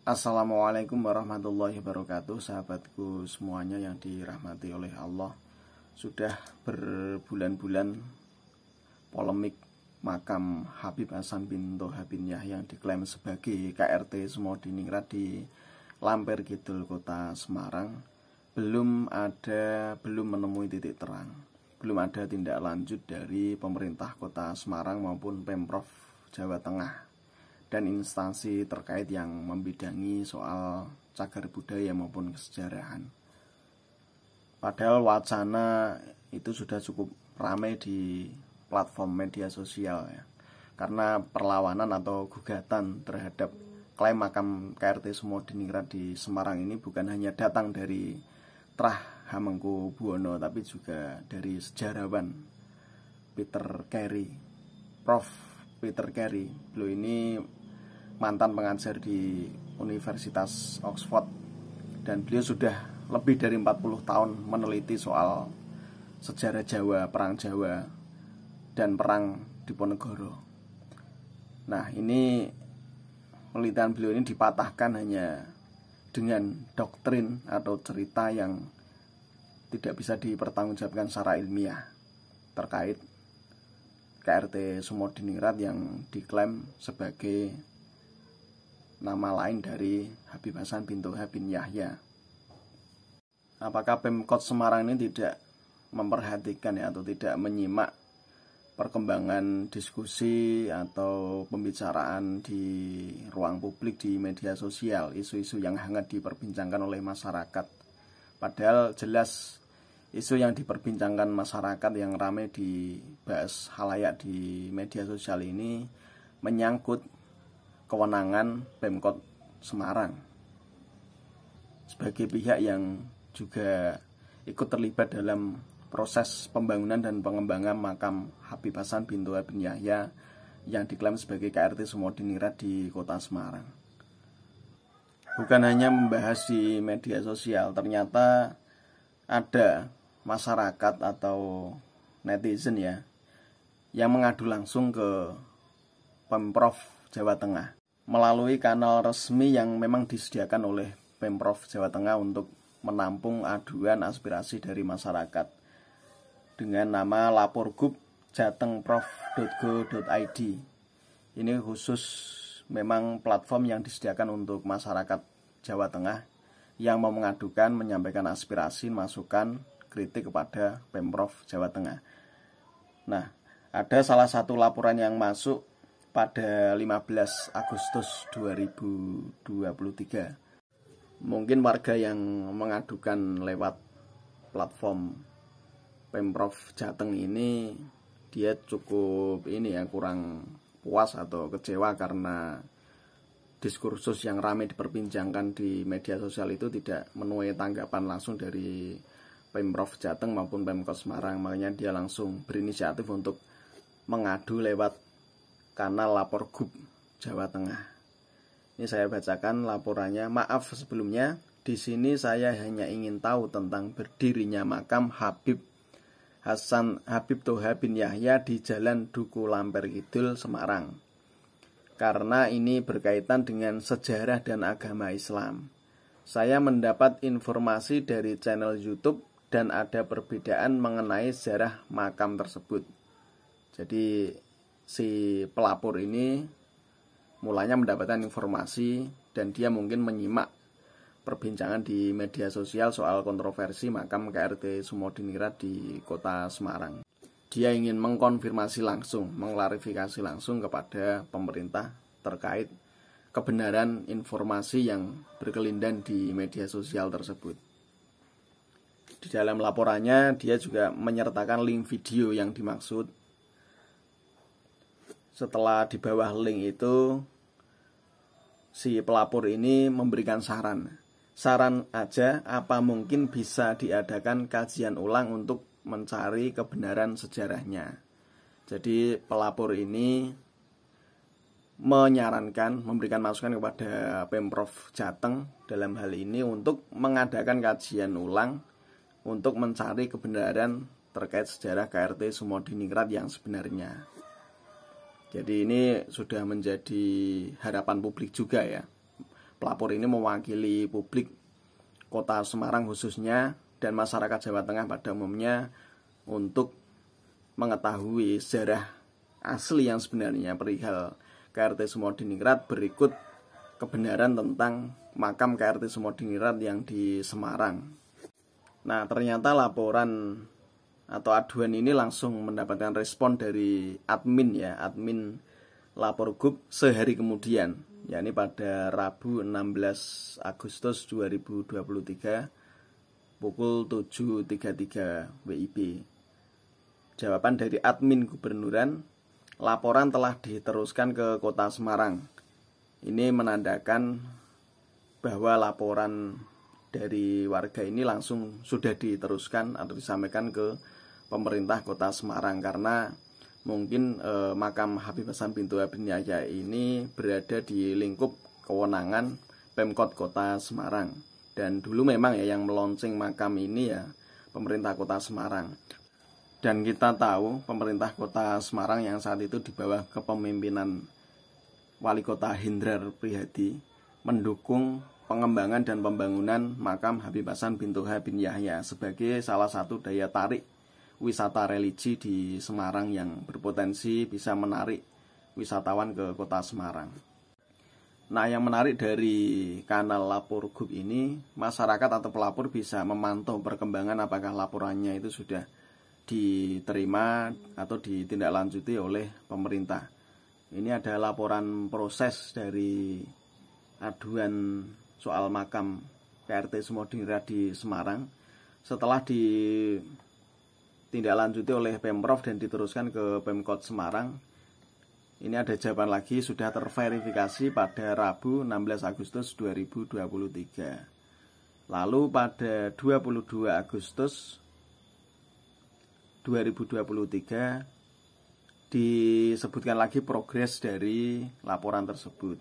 Assalamualaikum warahmatullahi wabarakatuh. Sahabatku semuanya yang dirahmati oleh Allah. Sudah berbulan-bulan polemik makam Habib Hasan bin Toha bin Yahya yang diklaim sebagai KRT Sumodiningrat di Lamper Kidul Kota Semarang belum menemui titik terang. Belum ada tindak lanjut dari pemerintah Kota Semarang maupun Pemprov Jawa Tengah dan instansi terkait yang membidangi soal cagar budaya maupun kesejarahan. Padahal wacana itu sudah cukup ramai di platform media sosial ya. Karena perlawanan atau gugatan terhadap klaim makam KRT Sumodiningrat di Semarang ini bukan hanya datang dari Trah Hamengkubuwono, tapi juga dari sejarawan Peter Carey, Prof. Peter Carey. Beliau ini mantan pengajar di Universitas Oxford dan beliau sudah lebih dari 40 tahun meneliti soal sejarah Jawa, perang Jawa dan perang Diponegoro. Nah, ini penelitian beliau ini dipatahkan hanya dengan doktrin atau cerita yang tidak bisa dipertanggungjawabkan secara ilmiah terkait KRT Sumodiningrat yang diklaim sebagai nama lain dari Habib Hasan bin Toha bin Yahya. Apakah Pemkot Semarang ini tidak memperhatikan atau tidak menyimak perkembangan diskusi atau pembicaraan di ruang publik, di media sosial, isu-isu yang hangat diperbincangkan oleh masyarakat? Padahal jelas isu yang diperbincangkan masyarakat yang ramai dibahas khalayak di media sosial ini menyangkut kewenangan Pemkot Semarang sebagai pihak yang juga ikut terlibat dalam proses pembangunan dan pengembangan makam Habib Hasan bin Toha bin Yahya yang diklaim sebagai KRT Sumodiningrat di Kota Semarang. Bukan hanya membahas di media sosial, ternyata ada masyarakat atau netizen ya yang mengadu langsung ke Pemprov Jawa Tengah melalui kanal resmi yang memang disediakan oleh Pemprov Jawa Tengah untuk menampung aduan aspirasi dari masyarakat dengan nama laporgub.jatengprov.go.id. Ini khusus memang platform yang disediakan untuk masyarakat Jawa Tengah yang mau mengadukan, menyampaikan aspirasi, masukan, kritik kepada Pemprov Jawa Tengah. Nah, ada salah satu laporan yang masuk pada 15 Agustus 2023. Mungkin warga yang mengadukan lewat platform Pemprov Jateng ini dia cukup kurang puas atau kecewa karena diskursus yang ramai diperbincangkan di media sosial itu tidak menuai tanggapan langsung dari Pemprov Jateng maupun Pemkot Semarang. Makanya dia langsung berinisiatif untuk mengadu lewat kanal Laporgub Jawa Tengah. Ini saya bacakan laporannya. Maaf sebelumnya, di sini saya hanya ingin tahu tentang berdirinya makam Habib Toha bin Yahya di Jalan Duku Lamper Kidul, Semarang. Karena ini berkaitan dengan sejarah dan agama Islam. Saya mendapat informasi dari channel YouTube dan ada perbedaan mengenai sejarah makam tersebut. Jadi si pelapor ini mulanya mendapatkan informasi dan dia mungkin menyimak perbincangan di media sosial soal kontroversi makam KRT Sumodiningrat di Kota Semarang. Dia ingin mengkonfirmasi langsung, mengklarifikasi langsung kepada pemerintah terkait kebenaran informasi yang berkelindan di media sosial tersebut. Di dalam laporannya dia juga menyertakan link video yang dimaksud. Setelah di bawah link itu, si pelapor ini memberikan saran aja apa mungkin bisa diadakan kajian ulang untuk mencari kebenaran sejarahnya. Jadi pelapor ini menyarankan, memberikan masukan kepada Pemprov Jateng dalam hal ini untuk mengadakan kajian ulang untuk mencari kebenaran terkait sejarah KRT Sumodiningrat yang sebenarnya. Jadi ini sudah menjadi harapan publik juga ya, pelapor ini mewakili publik Kota Semarang khususnya dan masyarakat Jawa Tengah pada umumnya untuk mengetahui sejarah asli yang sebenarnya perihal KRT Sumodiningrat berikut kebenaran tentang makam KRT Sumodiningrat yang di Semarang. Nah, ternyata laporan atau aduan ini langsung mendapatkan respon dari admin Lapor Gub sehari kemudian, yakni pada Rabu 16 Agustus 2023 pukul 7.33 WIB. Jawaban dari admin gubernuran, laporan telah diteruskan ke Kota Semarang. Ini menandakan bahwa laporan dari warga ini langsung sudah diteruskan atau disampaikan ke pemerintah Kota Semarang, karena mungkin makam Habib Hasan Bintu bin Yahya ini berada di lingkup kewenangan Pemkot Kota Semarang. Dan dulu memang ya yang melonceng makam ini ya pemerintah Kota Semarang. Dan kita tahu pemerintah Kota Semarang yang saat itu di bawah kepemimpinan Wali Kota Hindrar Prihadi mendukung pengembangan dan pembangunan makam Habib Hasan Bintu bin Yahya sebagai salah satu daya tarik wisata religi di Semarang yang berpotensi bisa menarik wisatawan ke Kota Semarang. Nah, yang menarik dari kanal Lapor Gub ini, masyarakat atau pelapor bisa memantau perkembangan apakah laporannya itu sudah diterima atau ditindaklanjuti oleh pemerintah. Ini ada laporan proses dari aduan soal makam KRT Sumodiningrat di Semarang. Setelah ditindaklanjuti oleh Pemprov dan diteruskan ke Pemkot Semarang, ini ada jawaban lagi sudah terverifikasi pada Rabu 16 Agustus 2023. Lalu pada 22 Agustus 2023 disebutkan lagi progres dari laporan tersebut.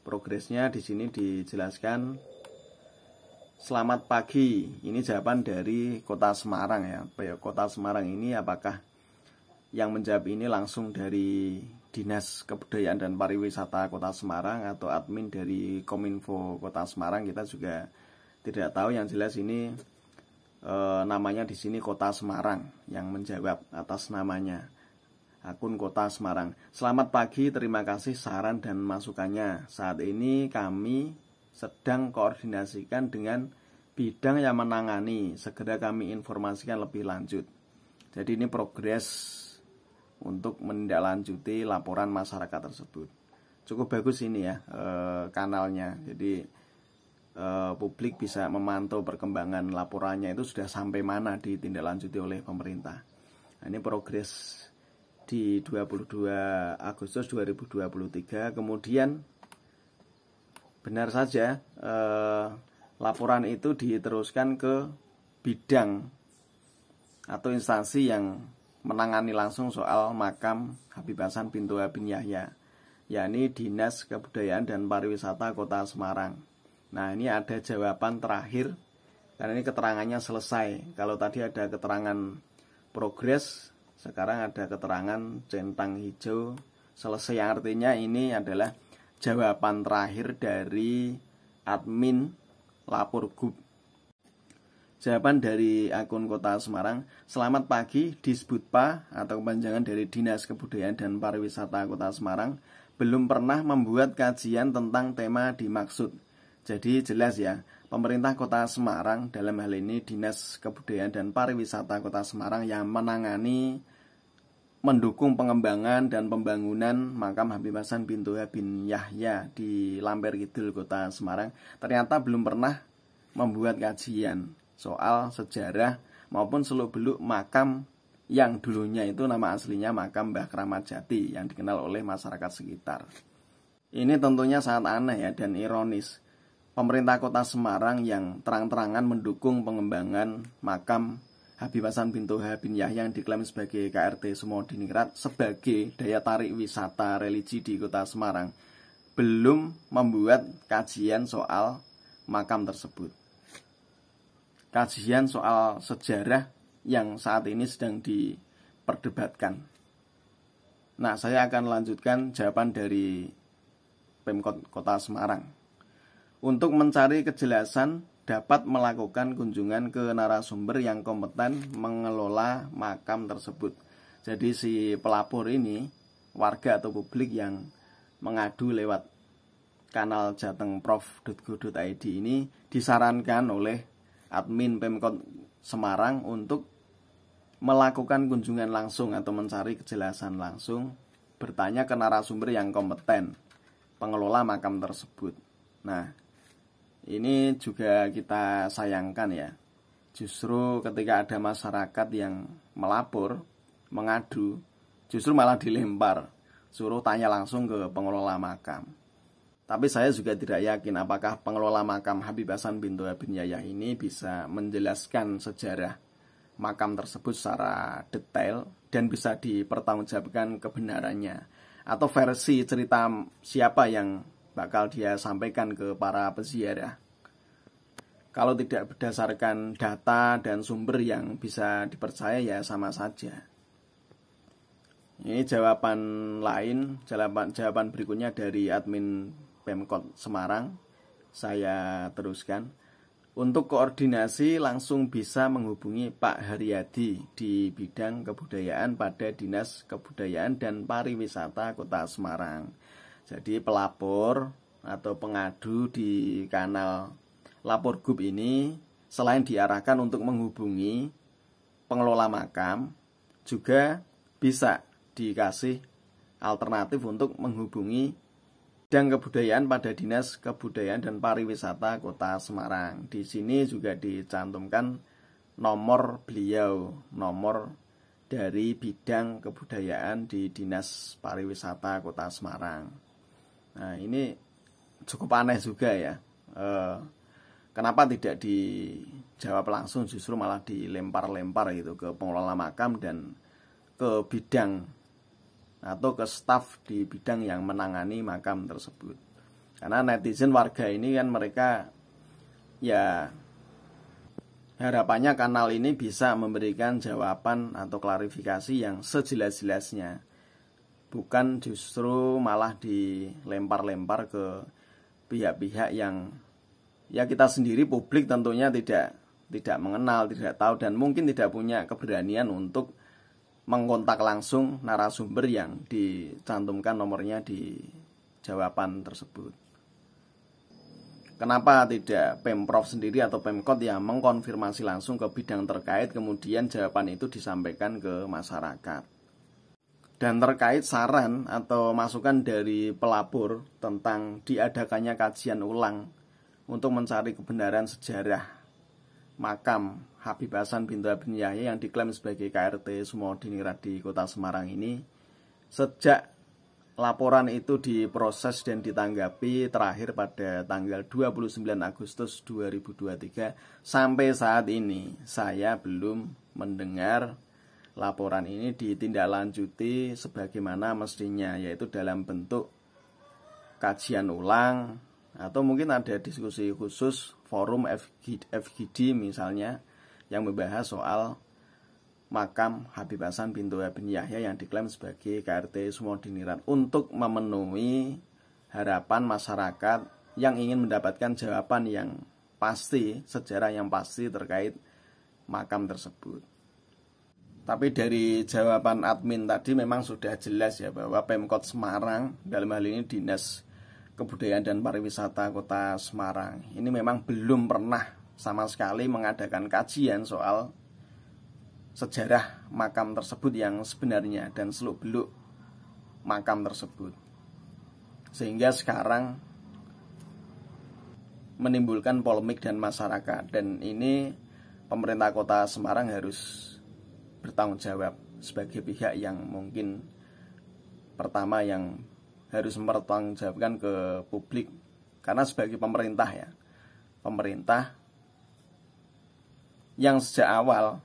Progresnya di sini dijelaskan, selamat pagi. Ini jawaban dari Kota Semarang ya. Kota Semarang ini apakah yang menjawab ini langsung dari Dinas Kebudayaan dan Pariwisata Kota Semarang atau admin dari Kominfo Kota Semarang, kita juga tidak tahu. Yang jelas ini namanya di sini Kota Semarang yang menjawab atas namanya, akun Kota Semarang. Selamat pagi, terima kasih saran dan masukannya. Saat ini kami sedang koordinasikan dengan bidang yang menangani. Segera kami informasikan lebih lanjut. Jadi ini progres untuk menindaklanjuti laporan masyarakat tersebut. Cukup bagus ini ya kanalnya. Jadi publik bisa memantau perkembangan laporannya itu sudah sampai mana ditindaklanjuti oleh pemerintah. Nah, ini progres di 22 Agustus 2023. Kemudian benar saja laporan itu diteruskan ke bidang atau instansi yang menangani langsung soal makam Habib Hasan Bintu bin Yahya, yakni Dinas Kebudayaan dan Pariwisata Kota Semarang. Nah, ini ada jawaban terakhir karena ini keterangannya selesai. Kalau tadi ada keterangan progres, sekarang ada keterangan centang hijau selesai, yang artinya ini adalah jawaban terakhir dari admin Lapor Gub. Jawaban dari akun Kota Semarang, selamat pagi, Disbudpa atau kepanjangan dari Dinas Kebudayaan dan Pariwisata Kota Semarang belum pernah membuat kajian tentang tema dimaksud. Jadi jelas ya, pemerintah Kota Semarang, dalam hal ini Dinas Kebudayaan dan Pariwisata Kota Semarang yang menangani mendukung pengembangan dan pembangunan makam Habib Hasan Bintu bin Yahya di Lamper Kidul Kota Semarang, ternyata belum pernah membuat kajian soal sejarah maupun seluk-beluk makam yang dulunya itu nama aslinya makam Mbah Kramat Jati yang dikenal oleh masyarakat sekitar. Ini tentunya sangat aneh ya dan ironis. Pemerintah Kota Semarang yang terang-terangan mendukung pengembangan makam Habib Hasan Bintu bin Yahya yang diklaim sebagai KRT Sumodiningrat sebagai daya tarik wisata religi di Kota Semarang belum membuat kajian soal makam tersebut. Kajian soal sejarah yang saat ini sedang diperdebatkan. Nah, saya akan lanjutkan jawaban dari Pemkot Kota Semarang. untuk mencari kejelasan dapat melakukan kunjungan ke narasumber yang kompeten mengelola makam tersebut. Jadi si pelapor ini, warga atau publik yang mengadu lewat kanal jatengprof.go.id ini disarankan oleh admin Pemkot Semarang untuk melakukan kunjungan langsung atau mencari kejelasan langsung, bertanya ke narasumber yang kompeten pengelola makam tersebut. Nah, ini juga kita sayangkan ya. Justru ketika ada masyarakat yang melapor, mengadu, justru malah dilempar, suruh tanya langsung ke pengelola makam. Tapi saya juga tidak yakin apakah pengelola makam Habib Hasan Bintu bin Yahya ini bisa menjelaskan sejarah makam tersebut secara detail dan bisa dipertanggungjawabkan kebenarannya, atau versi cerita siapa yang bakal dia sampaikan ke para peziarah. Kalau tidak berdasarkan data dan sumber yang bisa dipercaya ya sama saja. Ini jawaban lain, jawaban berikutnya dari admin Pemkot Semarang. Saya teruskan. Untuk koordinasi langsung bisa menghubungi Pak Haryadi di bidang kebudayaan pada Dinas Kebudayaan dan Pariwisata Kota Semarang. Jadi pelapor atau pengadu di kanal Lapor Group ini selain diarahkan untuk menghubungi pengelola makam, juga bisa dikasih alternatif untuk menghubungi Bidang Kebudayaan pada Dinas Kebudayaan dan Pariwisata Kota Semarang. Di sini juga dicantumkan nomor beliau, nomor dari bidang kebudayaan di Dinas Pariwisata Kota Semarang. Nah, ini cukup aneh juga ya. Kenapa tidak dijawab langsung, justru malah dilempar-lempar gitu ke pengelola makam dan ke bidang atau ke staf di bidang yang menangani makam tersebut. Karena netizen warga ini kan mereka ya harapannya kanal ini bisa memberikan jawaban atau klarifikasi yang sejelas-jelasnya, bukan justru malah dilempar-lempar ke pihak-pihak yang ya kita sendiri publik tentunya tidak mengenal, tidak tahu, dan mungkin tidak punya keberanian untuk mengkontak langsung narasumber yang dicantumkan nomornya di jawaban tersebut. Kenapa tidak Pemprov sendiri atau Pemkot yang mengkonfirmasi langsung ke bidang terkait, kemudian jawaban itu disampaikan ke masyarakat. Dan terkait saran atau masukan dari pelapor tentang diadakannya kajian ulang untuk mencari kebenaran sejarah makam Habib Hasan Bintu bin Yahya yang diklaim sebagai KRT Sumodiningrat di Kota Semarang ini, sejak laporan itu diproses dan ditanggapi terakhir pada tanggal 29 Agustus 2023, sampai saat ini saya belum mendengar laporan ini ditindaklanjuti sebagaimana mestinya, yaitu dalam bentuk kajian ulang, atau mungkin ada diskusi khusus forum FGD misalnya yang membahas soal makam Habib Hasan Bintu bin Yahya yang diklaim sebagai KRT Sumodiningrat, untuk memenuhi harapan masyarakat yang ingin mendapatkan jawaban yang pasti, sejarah yang pasti terkait makam tersebut. Tapi dari jawaban admin tadi memang sudah jelas ya bahwa Pemkot Semarang, dalam hal ini Dinas Kebudayaan dan Pariwisata Kota Semarang, ini memang belum pernah sama sekali mengadakan kajian soal sejarah makam tersebut yang sebenarnya dan seluk-beluk makam tersebut, sehingga sekarang menimbulkan polemik dan masyarakat. Dan ini pemerintah Kota Semarang harus bertanggung jawab sebagai pihak yang mungkin pertama yang harus mempertanggungjawabkan ke publik, karena sebagai pemerintah ya, pemerintah yang sejak awal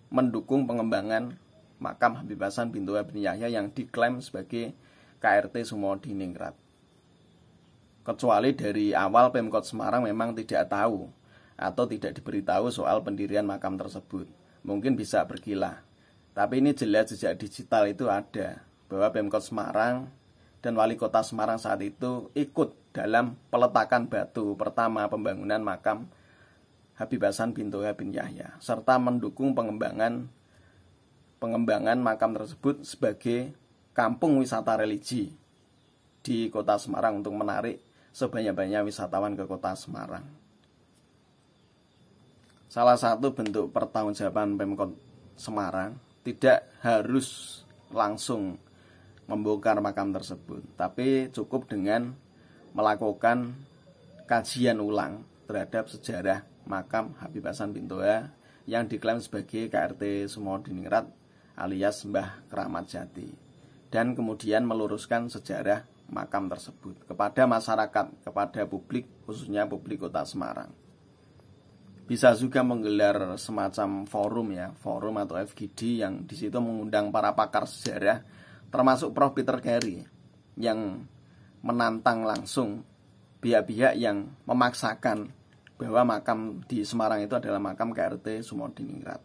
mendukung pengembangan makam Habib Hasan Bintu bin Yahya yang diklaim sebagai KRT Sumodiningrat. Kecuali dari awal Pemkot Semarang memang tidak tahu atau tidak diberitahu soal pendirian makam tersebut, mungkin bisa berkilah. Tapi ini jelas jejak digital itu ada, bahwa Pemkot Semarang dan Wali Kota Semarang saat itu ikut dalam peletakan batu pertama pembangunan makam Habib Hasan bin Toha bin Yahya, serta mendukung pengembangan makam tersebut sebagai kampung wisata religi di kota Semarang untuk menarik sebanyak-banyaknya wisatawan ke kota Semarang. Salah satu bentuk pertanggungjawaban Pemkot Semarang tidak harus langsung membongkar makam tersebut, tapi cukup dengan melakukan kajian ulang terhadap sejarah makam Habib Hasan bin Toha yang diklaim sebagai KRT Sumodiningrat alias Mbah Keramat Jati, dan kemudian meluruskan sejarah makam tersebut kepada masyarakat, kepada publik, khususnya publik kota Semarang. Bisa juga menggelar semacam forum atau FGD yang di situ mengundang para pakar sejarah, termasuk Prof. Peter Carey, yang menantang langsung pihak-pihak yang memaksakan bahwa makam di Semarang itu adalah makam KRT Sumodiningrat.